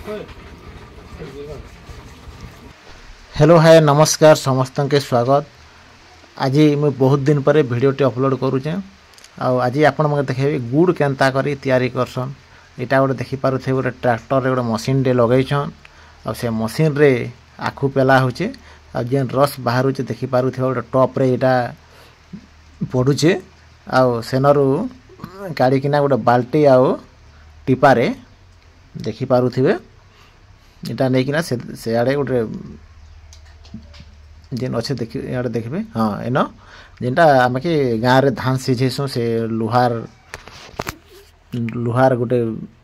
Hello hi नमस्कार समस्त के स्वागत। आज मुझे बहुत दिन पर वीडियोटी अपलोड करुचे। आज आपण देखे गुड़ केन्ता करी तैयारी करसन। यहाँ गोटे देखिपे गोटे ट्रैक्टर रे गोटे मशीन टे लगेछन। से मशीन रे आखु पेला होचे। जेन रस बाहर देखिपे गोटे टॉप रे यहाँ पड़ुचे। सेनरू काढ़िकिना गोटे बाल्टी आउ टिपारे देखिपे यहाँ नहीं से आड़े गोटे जेन अच्छे देखिए हाँ एन जेनटा आम कि गाँव में धान सीझेसु से लुहार गोटे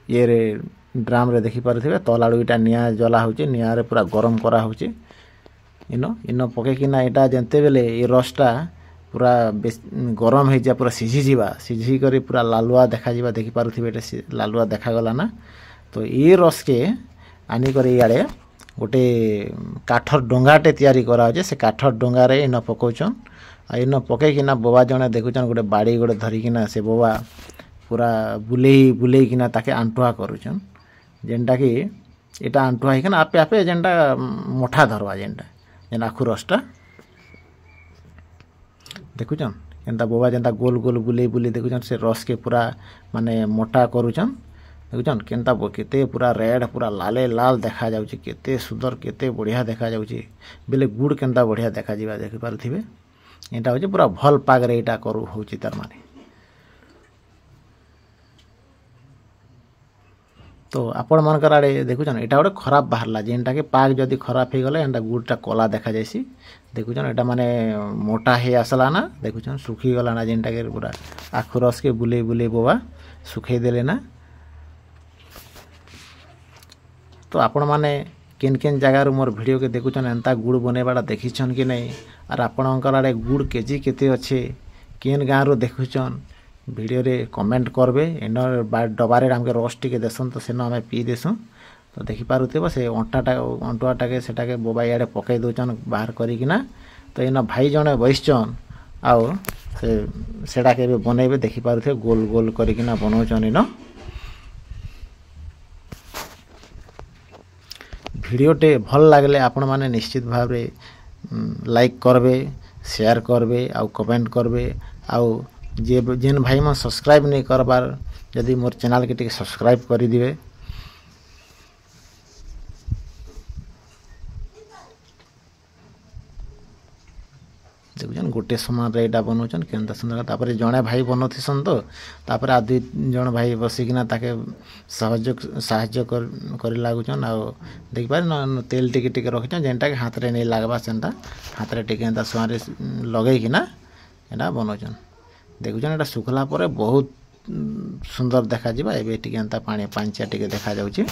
ये ड्राम रे देखिपे तल आड़ू यहाँ निआ जला हो निआरे पूरा गरम करा हो इन इन पकईकिना यहाँ जेते बेले ये रसटा पूरा गरम हो जाए पूरा सिझी पूरा लालुआ देखा देखिपे लालुआ देखागला ना। तो ये रस के आनिक इे गोटे काठर डोंगाटे तैयारी करा से काठर डोंगारे इन पकाउछन। इन पकईकिना बोबा जड़े देखुन गोटे बाड़ी गोटे धरिकिना से बोबा पूरा बुलेकिना ताके आंटुआ करुछन। जेनटा कि यहाँ आंटुआ होना आपे आपे जेनटा मोटा धरवा जेनटा जेन आखु रसटा देखुन एंता बोबा जेनता गोल गोल बुले देखुन से रस के पूरा माने मोटा करुछन। देखुन केनता केते पूरा रेड पूरा लाले लाल देखा जाउची केते सुंदर केते बढ़िया देखा जाउची बेले गुड़ केनता बढ़िया देखा जीवा देखि पारथिबे। एटा होची पूरा भल पाग रे एटा करू होची तार माने। तो आपण मानकर आड़े देखुन एटा गोटे खराब बाहरला जेनटा के पाग जदी खराब हे गले एंटा गुड़टा कला देखा जायसी। देखुन एटा माने मोटा हे आसला ना देखुन सुखी गला ना जेनटा के पूरा आखु रस के बुले बोबा सुखई देले ना। तो आपण मैंने केन केन जगार मोर वीडियो के देखुन एंता गुड़ बनवाटा देखीछन कि नहीं और आपणकर आड़े गुड़ केजी केते अच्छे केन गाँव रो देखुन वीडियो रे कमेंट करबे। इन डबारे आमके रस टिके देसन तो सेन आम पी देसुँ। तो देखिपे से अंटुआटा के सेटाके बोबा इे पकई दौन बाहर करिकिना। तो इन भाई जड़े बैसन आउ सेटा के बनइबे देखिपे गोल गोल करिकिना बनाउछन। इन भिडियोटे भल लगले आपण माने निश्चित भाव रे लाइक करबे शेयर करबे आउ कमेंट करबे आउ जेन भाई मन सब्सक्राइब नहीं करबार जदि मोर चैनल के टिके सब्सक्राइब कर दिबे। देखुन गोटे समान रे एटा बनाउछन केनता सुंदर। तापर जणे भाई बनथिसन तो तापर आ दुई जण भाई बसिकिना ताके साहाय्य कर लागुछन। आ देखि पारे न तेल टिके टिके रखिछन जेनटा के हाथ रे नहीं लागबा सेनटा हाथ रे टिके एंता सुआरे लगेकिना एटा बनाउछन। देखुछन एटा सुखला परे बहुत सुंदर देखा जिबा। एबे टिके एंता पानी पांचा टिके देखा जाउची।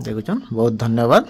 देखुछन बहुत धन्यवाद।